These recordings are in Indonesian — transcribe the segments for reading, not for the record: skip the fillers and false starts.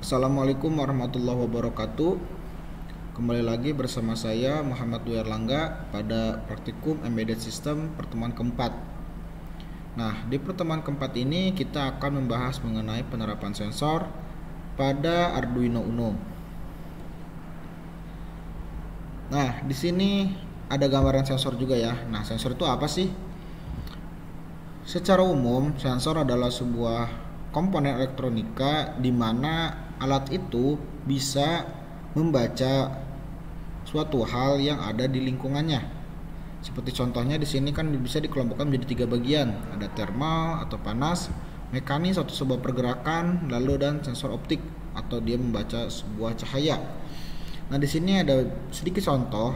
Assalamualaikum warahmatullahi wabarakatuh. Kembali lagi bersama saya Muhammad Dwi Erlangga pada praktikum Embedded System pertemuan keempat. Nah, di pertemuan keempat ini kita akan membahas mengenai penerapan sensor pada Arduino Uno. Nah, di sini ada gambaran sensor juga ya. Nah, sensor itu apa sih? Secara umum, sensor adalah sebuah komponen elektronika di mana alat itu bisa membaca suatu hal yang ada di lingkungannya. Seperti contohnya di sini kan bisa dikelompokkan menjadi 3 bagian, ada thermal atau panas, mekanis atau sebuah pergerakan, lalu dan sensor optik atau dia membaca sebuah cahaya. Nah, di sini ada sedikit contoh,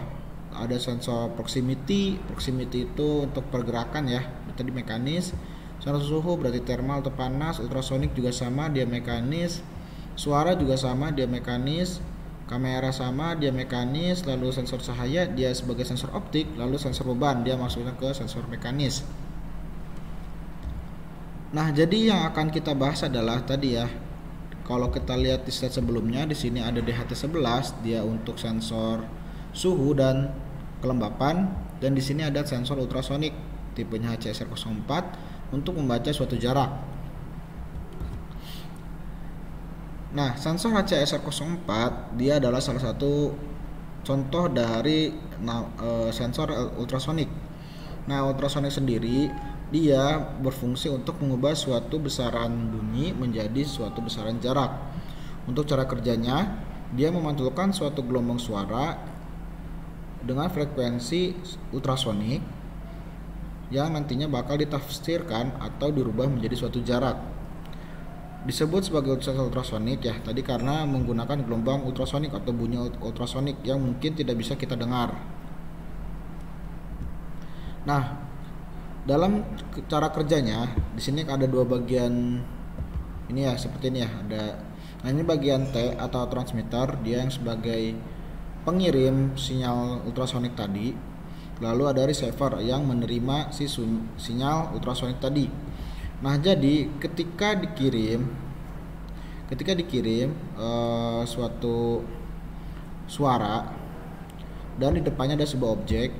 ada sensor proximity. Proximity itu untuk pergerakan ya, tadi mekanis. Sensor suhu berarti thermal atau panas, ultrasonik juga sama, dia mekanis. Suara juga sama, dia mekanis. Kamera sama, dia mekanis. Lalu sensor cahaya dia sebagai sensor optik. Lalu sensor beban dia masuknya ke sensor mekanis. Nah, jadi yang akan kita bahas adalah tadi ya. Kalau kita lihat di slide sebelumnya, di sini ada DHT11, dia untuk sensor suhu dan kelembapan, dan di sini ada sensor ultrasonik tipenya HCSR04 untuk membaca suatu jarak. Nah, sensor HCSR04 dia adalah salah satu contoh dari sensor ultrasonik. Nah, ultrasonik sendiri dia berfungsi untuk mengubah suatu besaran bunyi menjadi suatu besaran jarak. Untuk cara kerjanya, dia memantulkan suatu gelombang suara dengan frekuensi ultrasonik yang nantinya bakal ditafsirkan atau dirubah menjadi suatu jarak. Disebut sebagai sensor ultrasonik ya tadi karena menggunakan gelombang ultrasonik atau bunyi ultrasonik yang mungkin tidak bisa kita dengar. Nah, dalam cara kerjanya di sini ada 2 bagian ini ya, seperti ini ya. Nah, ini bagian T atau transmitter, dia yang sebagai pengirim sinyal ultrasonik tadi. Lalu ada receiver yang menerima sinyal ultrasonik tadi. Nah, jadi ketika dikirim suatu suara dan di depannya ada sebuah objek,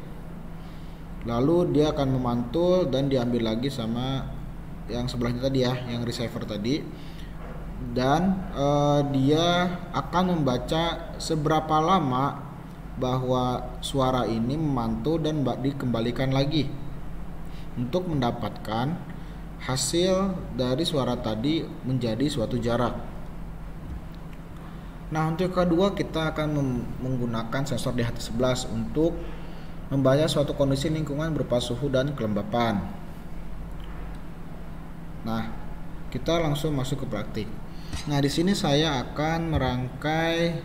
lalu dia akan memantul dan diambil lagi sama yang sebelahnya tadi ya, yang receiver tadi, dan dia akan membaca seberapa lama bahwa suara ini memantul dan dikembalikan lagi untuk mendapatkan hasil dari suara tadi menjadi suatu jarak. Nah, untuk kedua kita akan menggunakan sensor DHT11 untuk membaca suatu kondisi lingkungan berupa suhu dan kelembapan. Nah, kita langsung masuk ke praktik. Nah, di sini saya akan merangkai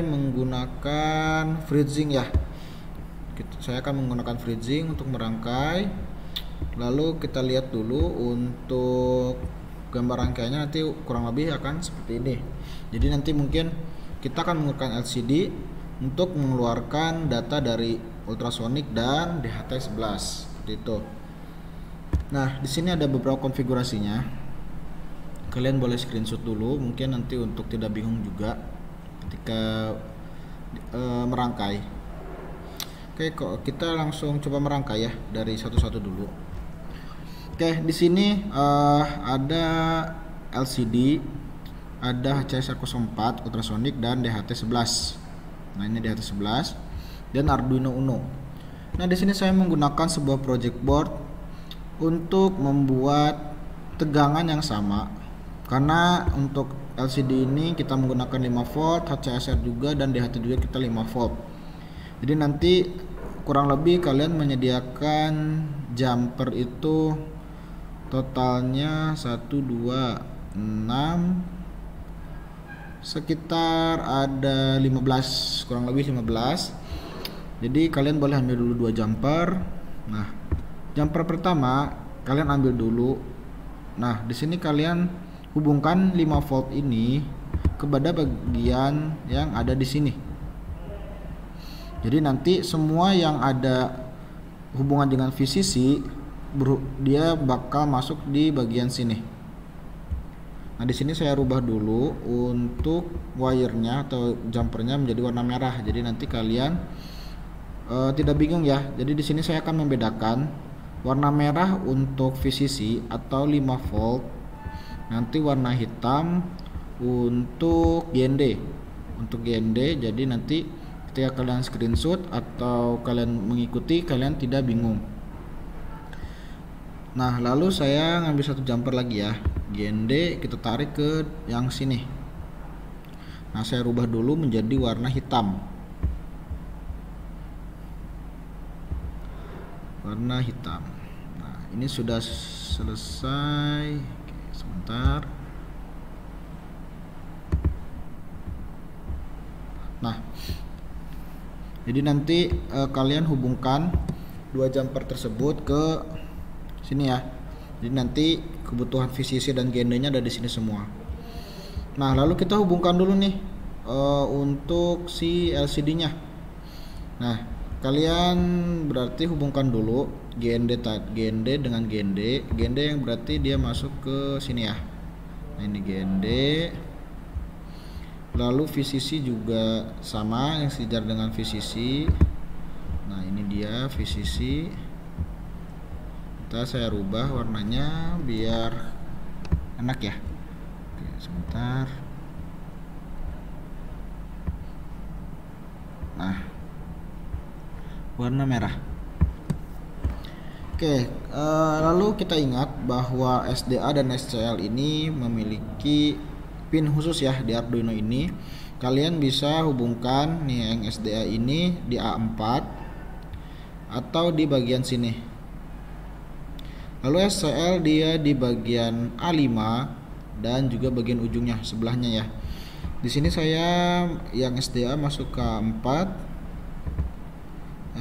menggunakan freezing ya. Saya akan menggunakan freezing untuk merangkai. Lalu kita lihat dulu untuk gambar rangkaiannya, nanti kurang lebih akan seperti ini. Jadi nanti mungkin kita akan menggunakan LCD untuk mengeluarkan data dari ultrasonik dan DHT11 seperti itu. Nah, di sini ada beberapa konfigurasinya. Kalian boleh screenshot dulu, mungkin nanti untuk tidak bingung juga ketika merangkai. Oke, kok kita langsung coba merangkai ya dari satu-satu dulu. Oke, di sini ada LCD, ada HCSR04 ultrasonik dan DHT11. Nah, ini DHT11 dan Arduino Uno. Nah, di sini saya menggunakan sebuah project board untuk membuat tegangan yang sama. Karena untuk LCD ini kita menggunakan 5 volt, HCSR juga dan DHT juga kita 5 volt. Jadi nanti kurang lebih kalian menyediakan jumper itu totalnya 1, 2, 6, sekitar ada 15, kurang lebih 15. Jadi kalian boleh ambil dulu 2 jumper. Nah, jumper pertama kalian ambil dulu. Nah, di sini kalian hubungkan 5 volt ini kepada bagian yang ada di sini. Jadi nanti semua yang ada hubungan dengan VCC dia bakal masuk di bagian sini. Nah, di sini saya rubah dulu untuk wire-nya atau jumpernya menjadi warna merah. Jadi nanti kalian tidak bingung ya. Jadi di sini saya akan membedakan warna merah untuk VCC atau 5 volt. Nanti warna hitam untuk GND. Untuk GND, jadi nanti ketika kalian screenshot atau kalian mengikuti, kalian tidak bingung. Nah, lalu saya ngambil satu jumper lagi ya, GND, kita tarik ke yang sini. Nah, saya rubah dulu menjadi warna hitam. Warna hitam. Nah, ini sudah selesai. Oke, sebentar. Nah, jadi nanti kalian hubungkan dua jumper tersebut ke sini ya. Jadi nanti kebutuhan VCC dan GND-nya ada di sini semua. Nah, lalu kita hubungkan dulu nih untuk si LCD-nya. Nah, kalian berarti hubungkan dulu GND dengan GND yang berarti dia masuk ke sini ya. Nah, ini GND. Lalu VCC juga sama, yang sejajar dengan VCC. Nah, ini dia VCC. Saya rubah warnanya biar enak ya. Oke, sebentar. Nah, warna merah. Oke, lalu kita ingat bahwa SDA dan SCL ini memiliki pin khusus ya di Arduino ini. Kalian bisa hubungkan nih yang SDA ini di A4 atau di bagian sini. Lalu SCL dia di bagian A5 dan juga bagian ujungnya sebelahnya ya. Di sini saya yang SDA masuk ke A4.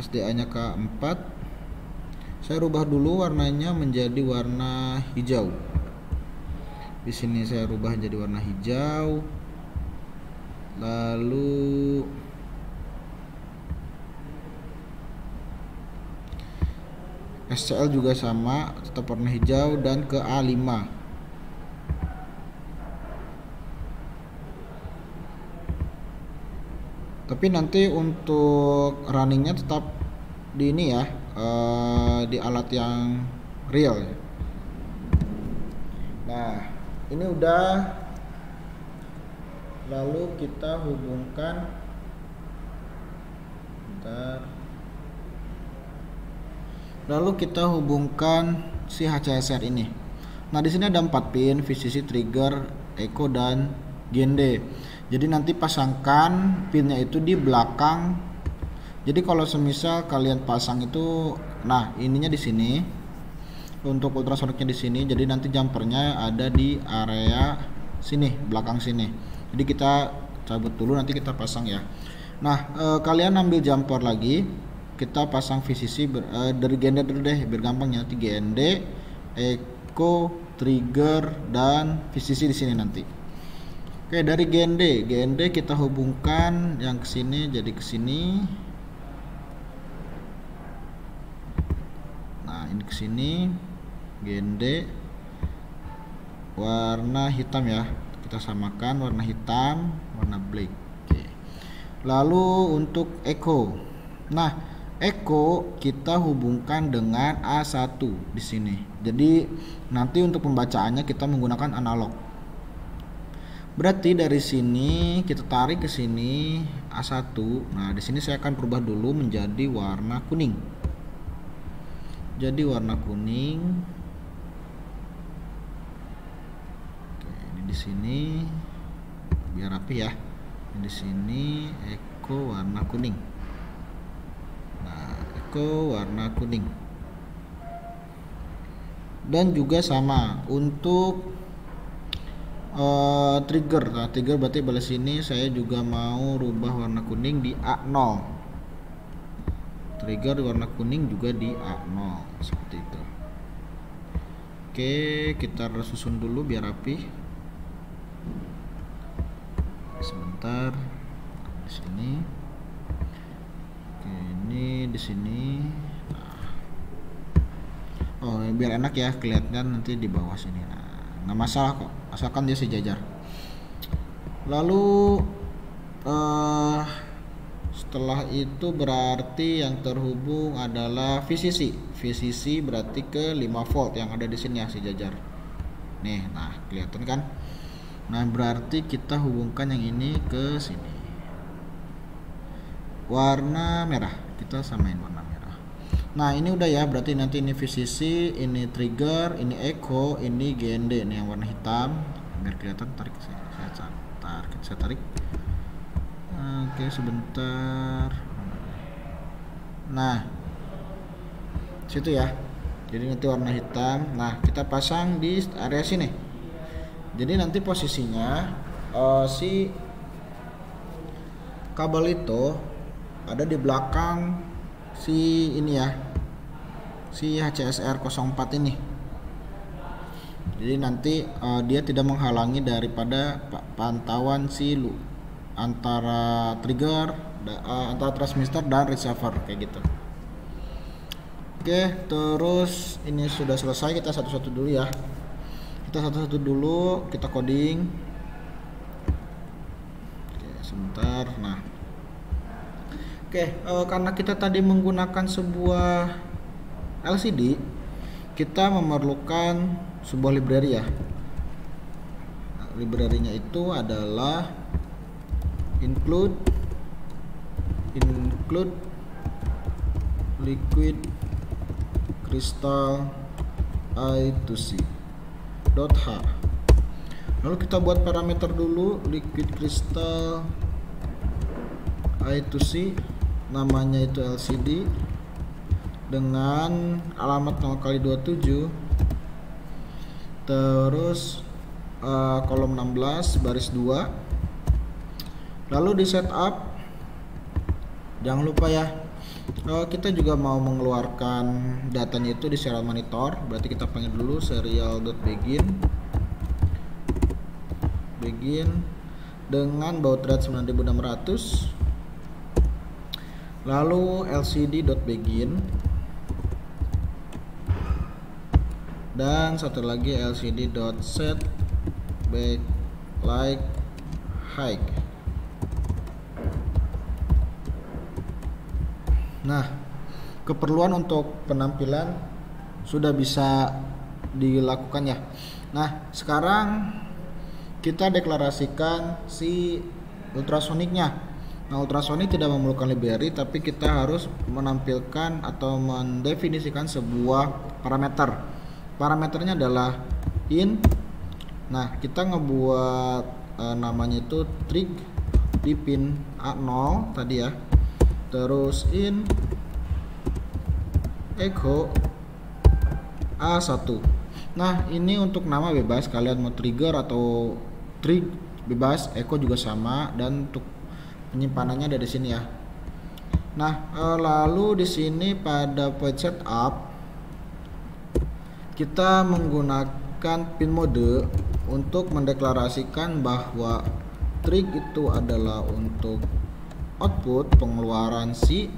SDA-nya ke A4. Saya rubah dulu warnanya menjadi warna hijau. Di sini saya rubah jadi warna hijau. Lalu SCL juga sama, tetap warna hijau dan ke A5. Tapi nanti untuk runningnya tetap di ini ya, di alat yang real. Nah, ini udah. Lalu kita hubungkan. Bentar. Lalu kita hubungkan si HCSR ini. Nah, di sini ada 4 pin, VCC, trigger, echo dan GND. Jadi nanti pasangkan pinnya itu di belakang. Jadi kalau semisal kalian pasang itu, nah ininya di sini. Untuk ultrasonicnya di sini. Jadi nanti jumpernya ada di area sini, belakang sini. Jadi kita cabut dulu, nanti kita pasang ya. Nah, kalian ambil jumper lagi. Kita pasang VCC dari GND dulu deh biar gampang ya. Nanti GND, echo, trigger dan VCC di sini nanti. Oke, dari GND kita hubungkan yang ke sini jadi ke sini. Nah, ini ke sini GND warna hitam ya. Kita samakan warna hitam, warna black. Oke. Lalu untuk echo. Nah, echo kita hubungkan dengan A1 di sini. Jadi nanti untuk pembacaannya kita menggunakan analog. Berarti dari sini kita tarik ke sini A1. Nah, di sini saya akan berubah dulu menjadi warna kuning. Jadi warna kuning. Oke, ini di sini biar rapi ya. Di sini echo warna kuning. Nah, echo warna kuning. Dan juga sama untuk trigger. Nah, trigger berarti balas sini saya juga mau rubah warna kuning di A0. Trigger warna kuning juga di A0 seperti itu. Oke, kita susun dulu biar rapi. Sebentar. Di sini. Oke, ini di sini. Nah. Oh, biar enak ya kelihatan nanti di bawah sini. Nah, nggak masalah kok, asalkan dia sejajar. Lalu setelah itu berarti yang terhubung adalah VCC. VCC berarti ke 5 volt yang ada di sini ya, sejajar. Nih, nah kelihatan kan? Nah, berarti kita hubungkan yang ini ke sini. Warna merah, kita samain warna merah. Nah, ini udah ya, berarti nanti ini VCC, ini trigger, ini echo, ini GND nih yang warna hitam. Biar kelihatan, tarik saya tarik. Oke, sebentar. Nah, situ ya. Jadi nanti warna hitam. Nah, kita pasang di area sini. Jadi nanti posisinya si kabel itu ada di belakang si ini ya, si HCSR 04 ini. Jadi nanti dia tidak menghalangi daripada pantauan si antara trigger, antara transmitter dan receiver kayak gitu. Oke, terus ini sudah selesai, kita satu-satu dulu ya. Kita satu-satu dulu, kita coding. Oke, sebentar. Nah, oke, karena kita tadi menggunakan sebuah LCD, kita memerlukan sebuah library ya. Nah, library-nya itu adalah include liquid crystal I2C .h. Lalu kita buat parameter dulu, liquid crystal I2C, namanya itu LCD dengan alamat 0x27, terus kolom 16 baris 2. Lalu di setup, jangan lupa ya, kita juga mau mengeluarkan datanya itu di serial monitor. Berarti kita panggil dulu serial.begin dengan baud rate 9600. Lalu lcd.begin dan satu lagi lcd.set backlight height. Nah, keperluan untuk penampilan sudah bisa dilakukan ya. Nah, sekarang kita deklarasikan si ultrasoniknya. Nah, ultrasonik tidak memerlukan library, tapi kita harus menampilkan atau mendefinisikan sebuah parameter. Parameternya adalah in. Nah, kita ngebuat namanya itu trig di pin A0 tadi ya. Terus in echo A1. Nah, ini untuk nama bebas, kalian mau trigger atau trig bebas, echo juga sama, dan untuk penyimpanannya dari sini ya. Nah, lalu di sini pada point setup kita menggunakan pin mode untuk mendeklarasikan bahwa trig itu adalah untuk output pengeluaran si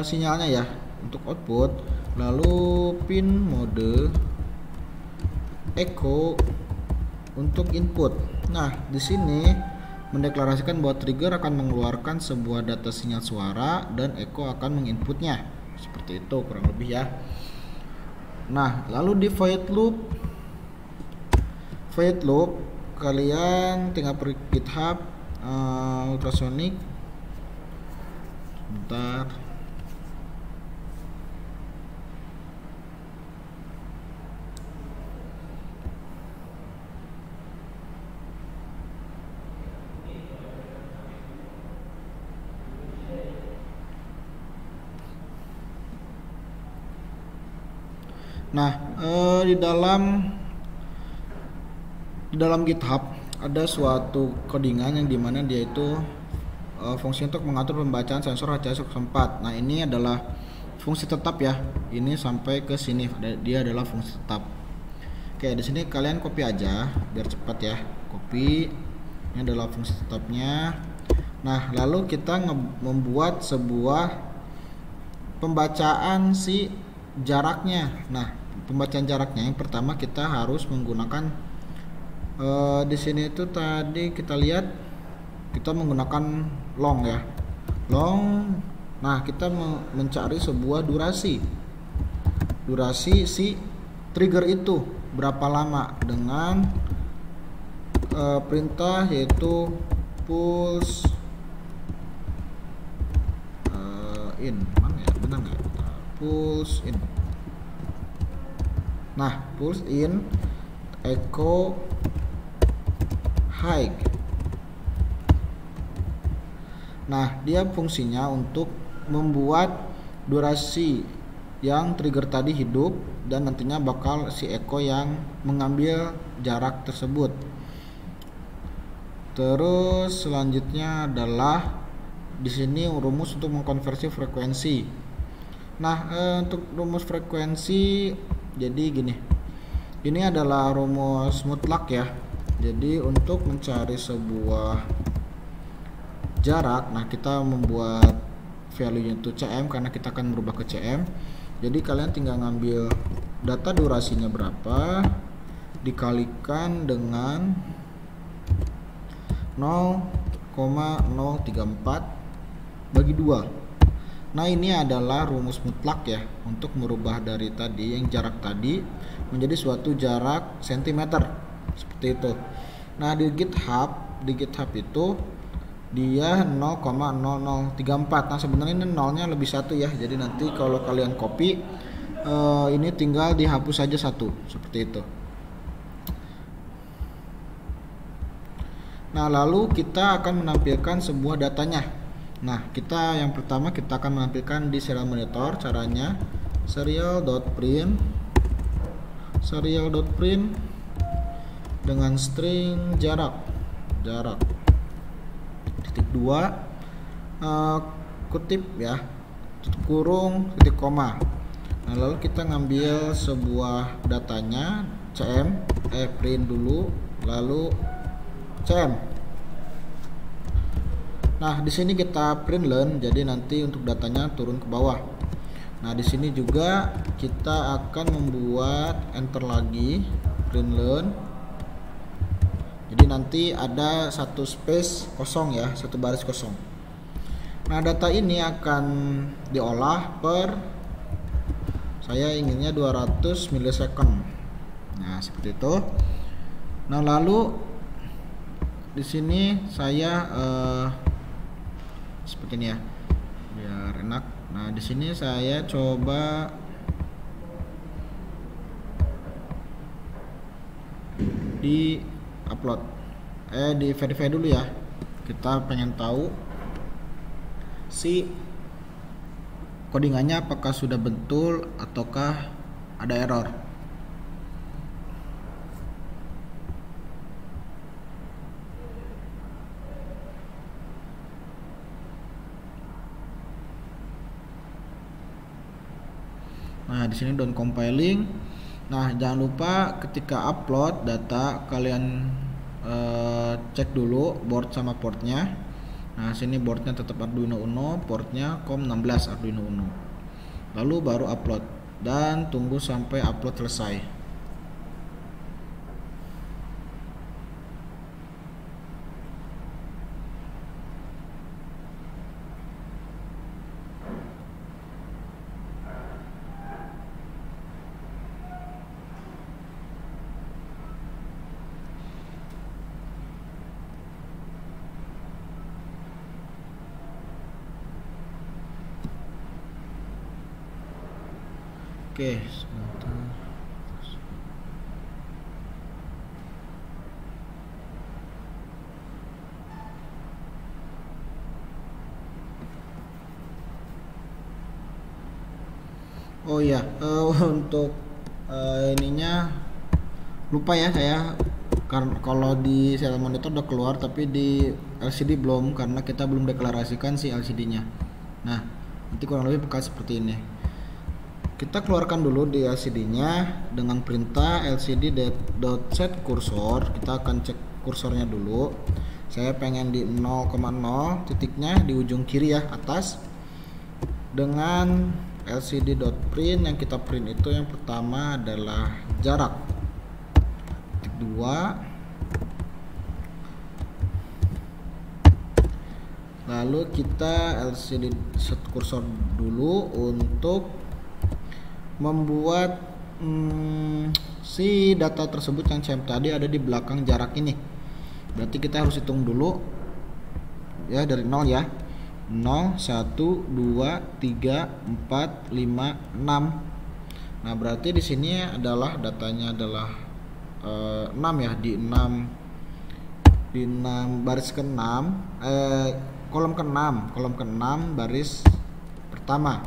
sinyalnya ya, untuk output. Lalu pin mode echo untuk input. Nah, di sini mendeklarasikan bahwa trigger akan mengeluarkan sebuah data sinyal suara dan echo akan menginputnya. Seperti itu kurang lebih ya. Nah, lalu di void loop kalian tinggal pergi GitHub ultrasonic. Bentar. Nah, di dalam GitHub ada suatu codingan yang dimana dia itu fungsi untuk mengatur pembacaan sensor HCS04. Nah, ini adalah fungsi tetap ya. Ini sampai ke sini dia adalah fungsi tetap. Oke, di sini kalian copy aja biar cepat ya. Copy. Ini adalah fungsi tetapnya. Nah, lalu kita membuat sebuah pembacaan si jaraknya. Nah, pembacaan jaraknya, yang pertama kita harus menggunakan di sini itu tadi kita lihat kita menggunakan long ya, long. Nah, kita mencari sebuah durasi si trigger itu berapa lama dengan perintah yaitu pulse in. Mana ya, benar nggak? Pulse in. Nah, pulse in echo high. Nah, dia fungsinya untuk membuat durasi yang trigger tadi hidup dan nantinya bakal si echo yang mengambil jarak tersebut. Terus selanjutnya adalah di sini rumus untuk mengkonversi frekuensi. Nah, untuk rumus frekuensi jadi gini. Ini adalah rumus mutlak ya. Jadi untuk mencari sebuah jarak, nah kita membuat value-nya itu cm karena kita akan merubah ke cm. Jadi kalian tinggal ngambil data durasinya berapa dikalikan dengan 0,034 bagi 2. Nah, ini adalah rumus mutlak ya untuk merubah dari tadi yang jarak tadi menjadi suatu jarak cm seperti itu. Nah, di GitHub itu dia 0,0034. Nah, sebenarnya ini nolnya lebih satu ya. Jadi nanti kalau kalian copy ini tinggal dihapus saja satu seperti itu. Nah, lalu kita akan menampilkan sebuah datanya. Nah, yang pertama kita akan menampilkan di serial monitor. Caranya serial.print dengan string jarak titik 2 kutip ya, kurung titik koma. Nah, lalu kita ngambil sebuah datanya cm, print dulu lalu cm. Nah, di sini kita print learn, jadi nanti untuk datanya turun ke bawah. Nah, di sini juga kita akan membuat enter lagi print learn. Jadi nanti ada satu space kosong ya, satu baris kosong. Nah, data ini akan diolah per, saya inginnya 200 milisecond. Nah, seperti itu. Nah, lalu di sini saya seperti ini ya, biar enak. Nah, di sini saya coba di upload, di verify dulu ya. Kita pengen tahu si codingannya apakah sudah betul ataukah ada error. Nah, di sini down compiling. Nah, jangan lupa ketika upload data kalian cek dulu board sama portnya. Nah, sini boardnya tetap Arduino Uno, portnya COM16 Arduino Uno. Lalu baru upload dan tunggu sampai upload selesai. Oke, sebentar. Oh iya, untuk ininya lupa ya saya, karena kalau di serial monitor udah keluar tapi di LCD belum, karena kita belum deklarasikan si LCD-nya. Nah, nanti kurang lebih bakal seperti ini. Kita keluarkan dulu di LCD-nya dengan perintah lcd.set cursor. Kita akan cek kursornya dulu. Saya pengen di 0,0 titiknya di ujung kiri ya, atas. Dengan lcd.print yang kita print itu yang pertama adalah jarak. Titik 2. Lalu kita LCD set kursor dulu untuk membuat si data tersebut yang CM tadi ada di belakang jarak ini. Berarti kita harus hitung dulu ya dari 0 ya. 0, 1, 2, 3, 4, 5, 6. Nah, berarti di sini adalah datanya adalah 6 ya, di 6 baris ke-6 kolom ke-6 baris pertama.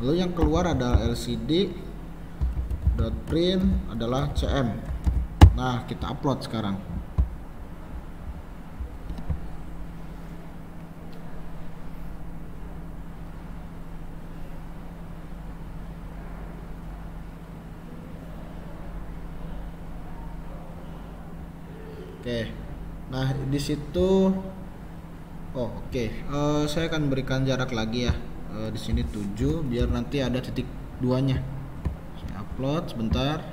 Lalu yang keluar ada lcd.print adalah CM. Nah, kita upload sekarang. Oke. Nah, di situ saya akan berikan jarak lagi ya. Di sini 7 biar nanti ada titik 2-nya. Saya upload sebentar.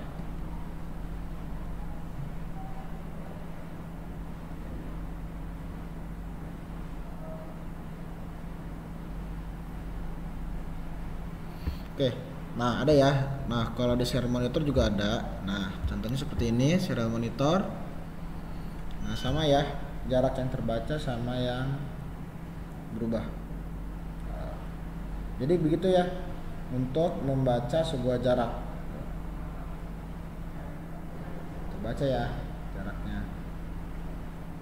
Oke. Nah, ada ya. Nah, kalau di serial monitor juga ada. Nah, contohnya seperti ini serial monitor. Nah, sama ya, jarak yang terbaca sama yang berubah. Jadi begitu ya untuk membaca sebuah jarak. Terbaca ya jaraknya.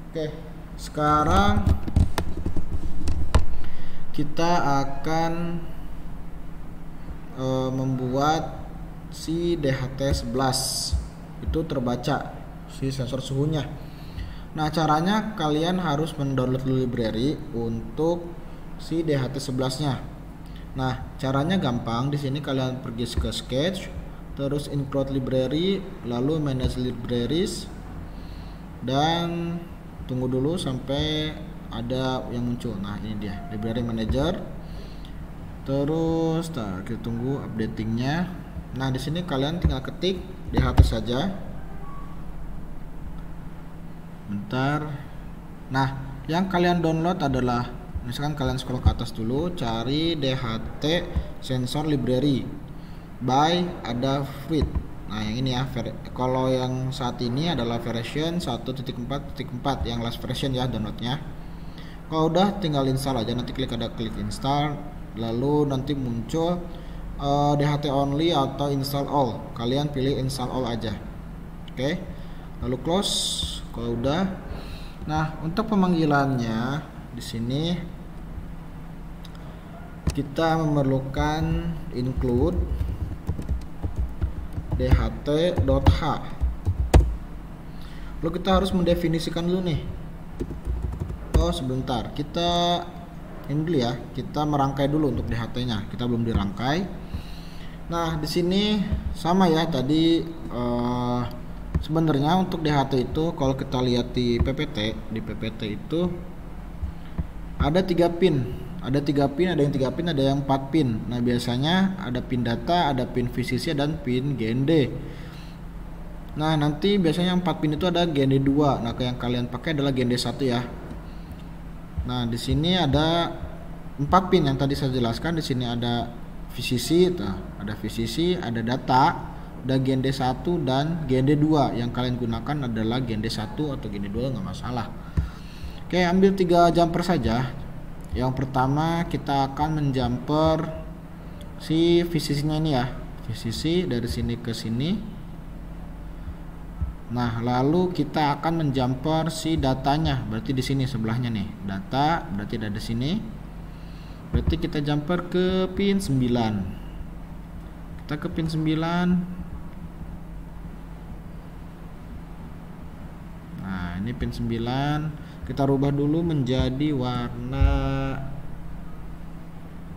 Oke, sekarang kita akan membuat si DHT11 itu terbaca si sensor suhunya. Nah, caranya kalian harus mendownload library untuk si DHT11-nya. Nah, caranya gampang. Di sini kalian pergi ke Sketch, terus include library, lalu manage libraries, dan tunggu dulu sampai ada yang muncul. Nah, ini dia library manager. Terus kita tunggu updatingnya. Nah, di sini kalian tinggal ketik DHT saja. Bentar. Nah, yang kalian download adalah, misalkan kalian scroll ke atas dulu, cari DHT sensor library by ada Fruit. Nah, yang ini ya. Kalau yang saat ini adalah version 1.4.4 yang last version ya downloadnya. Kalau udah tinggal install aja, nanti klik install, lalu nanti muncul DHT only atau install all. Kalian pilih install all aja. Oke. Lalu close kalau udah. Nah, untuk pemanggilannya di sini kita memerlukan include dht.h. Lalu kita harus mendefinisikan dulu nih. Sebentar, kita ini dulu ya, kita merangkai dulu untuk DHT-nya. Kita belum dirangkai. Nah, di sini sama ya tadi. Sebenarnya untuk DHT itu kalau kita lihat di PPT itu ada 3 pin. Ada 3 pin, ada yang 3 pin, ada yang 4 pin. Nah, biasanya ada pin data, ada pin VCC, dan pin GND. Nah, nanti biasanya yang 4 pin itu ada GND 2. Nah, yang kalian pakai adalah GND 1 ya. Nah, di sini ada 4 pin yang tadi saya jelaskan. Di sini ada VCC, ada VCC, ada data, ada GND 1 dan GND 2. Yang kalian gunakan adalah GND 1 atau GND 2, nggak masalah. Oke, ambil 3 jumper saja. Yang pertama kita akan menjumper si VCC-nya ini ya. VCC dari sini ke sini. Nah, lalu kita akan menjumper si datanya. Berarti di sini sebelahnya nih. Data berarti ada di sini. Berarti kita jumper ke pin 9. Kita ke pin 9. Nah, ini pin 9. Kita rubah dulu menjadi warna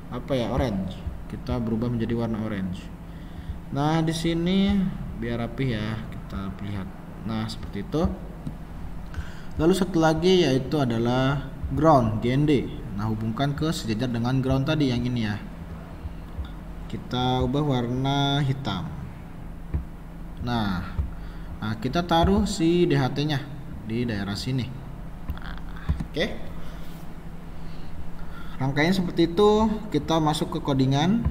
apa ya? Orange. Kita berubah menjadi warna orange. Nah, di sini biar rapi ya, kita lihat. Nah, seperti itu. Lalu satu lagi yaitu adalah ground GND. Nah, hubungkan ke sejajar dengan ground tadi yang ini ya. Kita ubah warna hitam. Nah, kita taruh si DHT-nya di daerah sini. Oke. Rangkaian seperti itu. Kita masuk ke codingan.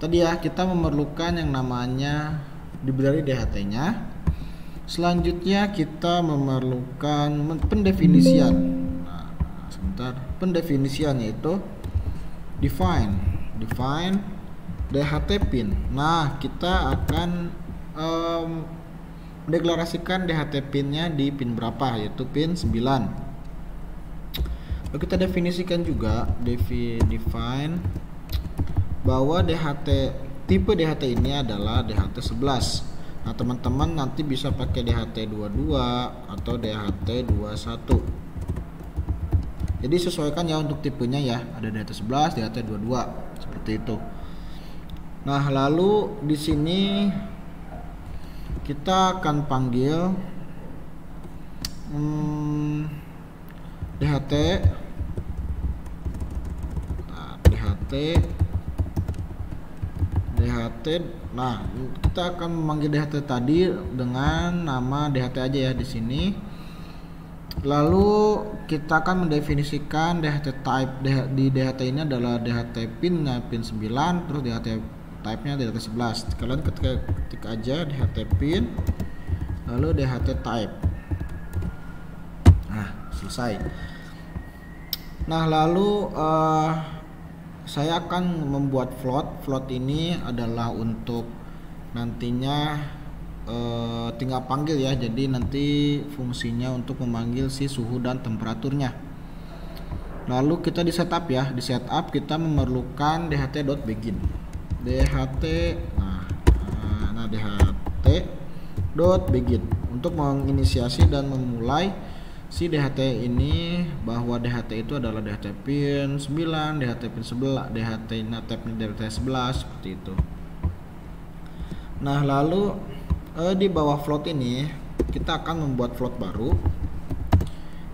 Tadi ya, kita memerlukan yang namanya dari DHT-nya. Selanjutnya kita memerlukan pendefinisian. Nah, sebentar. Pendefinisian yaitu define DHT pin. Nah, kita akan mendeklarasikan DHT pinnya di pin berapa, yaitu pin 9. Lalu kita definisikan juga define bahwa tipe DHT ini adalah DHT 11. Nah, teman-teman nanti bisa pakai DHT 22 atau DHT 21. Jadi sesuaikan ya untuk tipenya ya, ada DHT 11, DHT 22 seperti itu. Nah, lalu di sini kita akan panggil DHT. Nah, kita akan memanggil DHT tadi dengan nama DHT aja ya di sini. Lalu kita akan mendefinisikan DHT type di DHT ini adalah DHT pinnya pin 9, terus DHT type-nya DHT 11. Kalian ketik aja DHT pin lalu DHT type. Nah, selesai. Nah, lalu saya akan membuat float ini adalah untuk nantinya tinggal panggil ya, jadi nanti fungsinya untuk memanggil si suhu dan temperaturnya. Lalu kita di setup ya, di setup kita memerlukan DHT.begin DHT DHT.begin untuk menginisiasi dan memulai si DHT ini, bahwa DHT itu adalah DHT pin 9, DHT pin 11, DHT DHT 11 seperti itu. Nah, lalu di bawah float ini kita akan membuat float baru.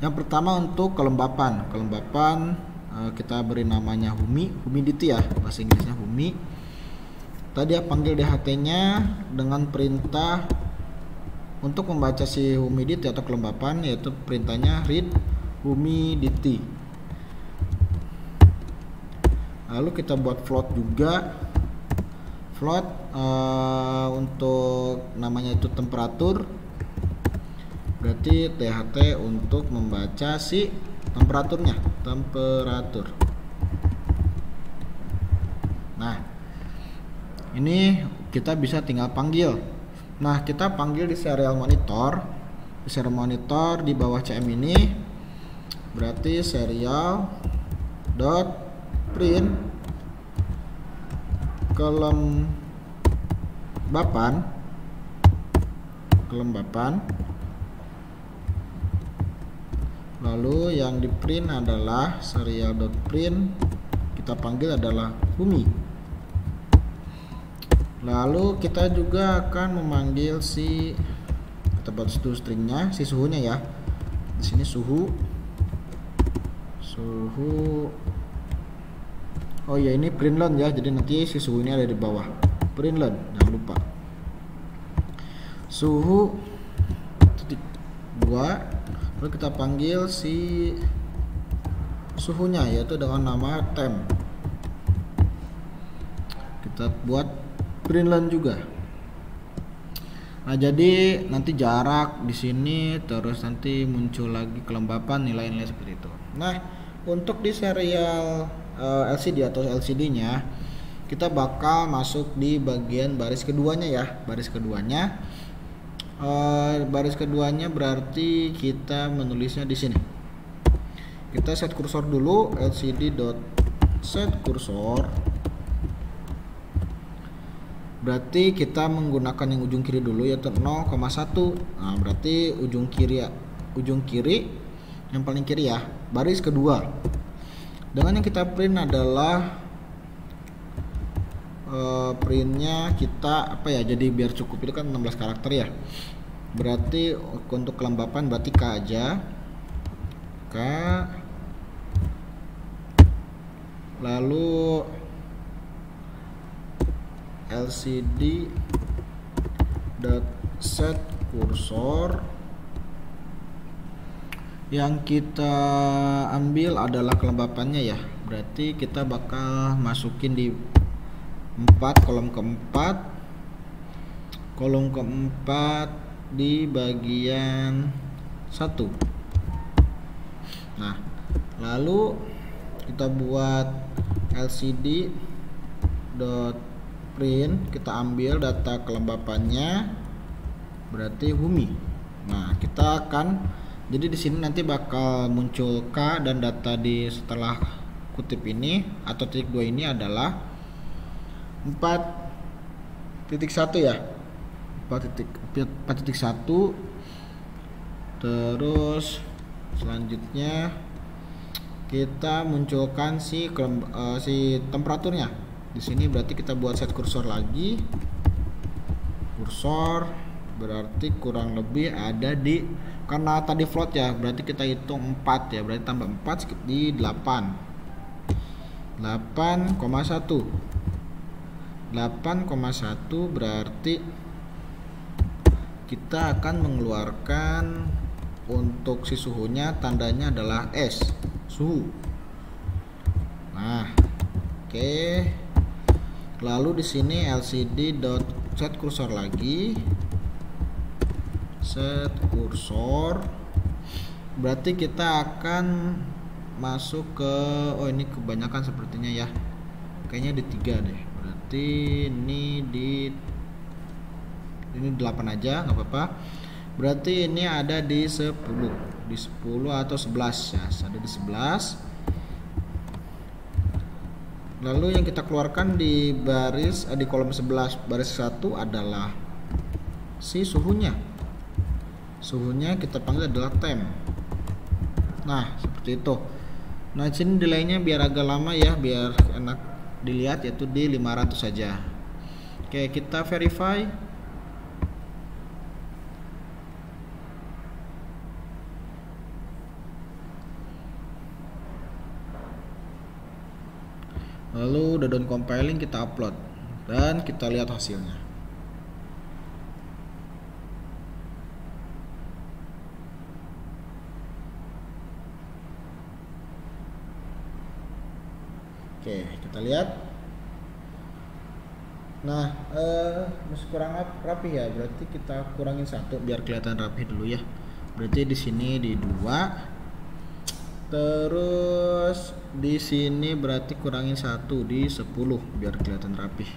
Yang pertama untuk kelembapan kita beri namanya humidity ya, bahasa Inggrisnya humi. Tadi ya panggil DHT-nya dengan perintah untuk membaca si humidity atau kelembapan, yaitu perintahnya read humidity. Lalu kita buat float juga. Float untuk namanya itu temperatur, berarti DHT untuk membaca si temperatur. Nah, ini kita bisa tinggal panggil. Nah, kita panggil di serial monitor. Di serial monitor di bawah CM ini berarti serial dot print kelembapan. Lalu yang di print adalah serial dot print, kita panggil adalah humi. Lalu kita juga akan memanggil kita buat stringnya, si suhunya ya. Di sini suhu. Oh ya, ini printlen ya, jadi nanti si suhunya ada di bawah. Printlen, jangan lupa. Suhu titik 2. Lalu kita panggil si suhunya, yaitu dengan nama temp. Kita buat printlen juga. Nah, jadi nanti jarak di sini, terus nanti muncul lagi kelembapan, nilai-nilai seperti itu. Nah, untuk di serial LCD atau LCD-nya, kita bakal masuk di bagian baris keduanya ya. Baris keduanya berarti kita menulisnya di sini. Kita set kursor dulu, lcd.setCursor. Berarti kita menggunakan yang ujung kiri dulu, yaitu 0,1. Nah, berarti ujung kiri yang paling kiri ya, baris kedua. Dengan yang kita print adalah printnya kita apa ya, jadi biar cukup itu kan 16 karakter ya. Berarti untuk kelembapan berarti K aja, K lalu LCD dot set kursor. Yang kita ambil adalah kelembapannya ya, berarti kita bakal masukin di 4 kolom keempat, kolom keempat di bagian 1. Nah, lalu kita buat LCD dot print, kita ambil data kelembapannya, berarti Humi. Nah, kita akan jadi di sini nanti bakal muncul K dan data di setelah kutip ini atau titik 2 ini adalah 4.1 ya. 4.1. Terus selanjutnya kita munculkan si temperaturnya. Di sini berarti kita buat set kursor lagi. Kursor berarti kurang lebih ada di, karena tadi float ya, berarti kita hitung 4 ya, berarti tambah 4 di 8,1 berarti kita akan mengeluarkan untuk si suhunya, tandanya adalah S, suhu. Nah, oke. Lalu di sini LCD dot set kursor lagi. Set kursor berarti kita akan masuk ke, oh ini kebanyakan sepertinya ya, kayaknya di 3 deh, berarti ini 8 aja nggak apa-apa, berarti ini ada di 10 atau 11 ya, ada di 11. Lalu yang kita keluarkan di kolom 11 baris 1 adalah si suhunya. Suhunya kita panggil adalah temp. Nah, seperti itu. Nah, sini delaynya biar agak lama ya, biar enak dilihat, yaitu di 500 saja. Oke, kita verify. Lalu udah done compiling, kita upload dan kita lihat hasilnya. Oke, kita lihat. Nah, masih kurang rapi ya, berarti kita kurangin 1 biar kelihatan rapi dulu ya. Berarti di sini di 2. Terus di sini berarti kurangin 1 di 10 biar kelihatan rapi.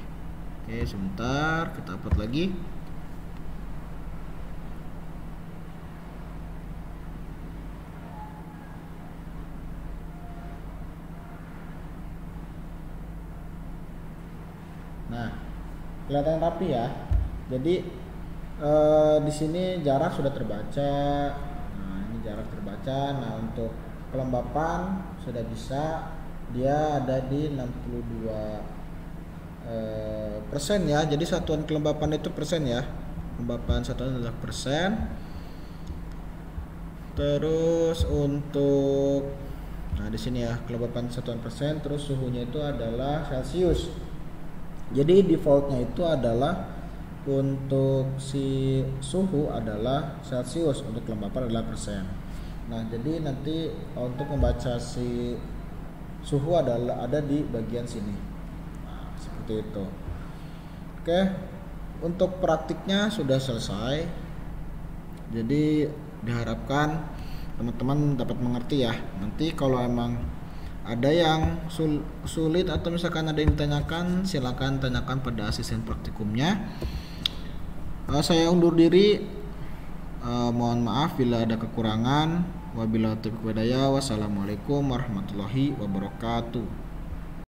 Oke, sebentar, kita upload lagi. Nah, kelihatan rapi ya. Jadi di sini jarak sudah terbaca. Nah, ini jarak terbaca. Nah, untuk kelembapan sudah bisa, dia ada di 62% ya. Jadi satuan kelembapan itu persen ya. Kelembapan satuan adalah persen. Terus untuk, nah di sini ya kelembapan satuan persen. Terus suhunya itu adalah Celcius. Jadi defaultnya itu adalah untuk si suhu adalah Celcius, untuk kelembapan adalah persen. Nah, jadi nanti untuk membaca si suhu adalah ada di bagian sini. Nah, seperti itu. Oke, untuk praktiknya sudah selesai. Jadi diharapkan teman-teman dapat mengerti ya. Nanti kalau emang ada yang sulit atau misalkan ada yang ditanyakan, silakan tanyakan pada asisten praktikumnya. Saya undur diri. Mohon maaf bila ada kekurangan. Wabillahi taufiq wal hidayah. Wassalamualaikum warahmatullahi wabarakatuh.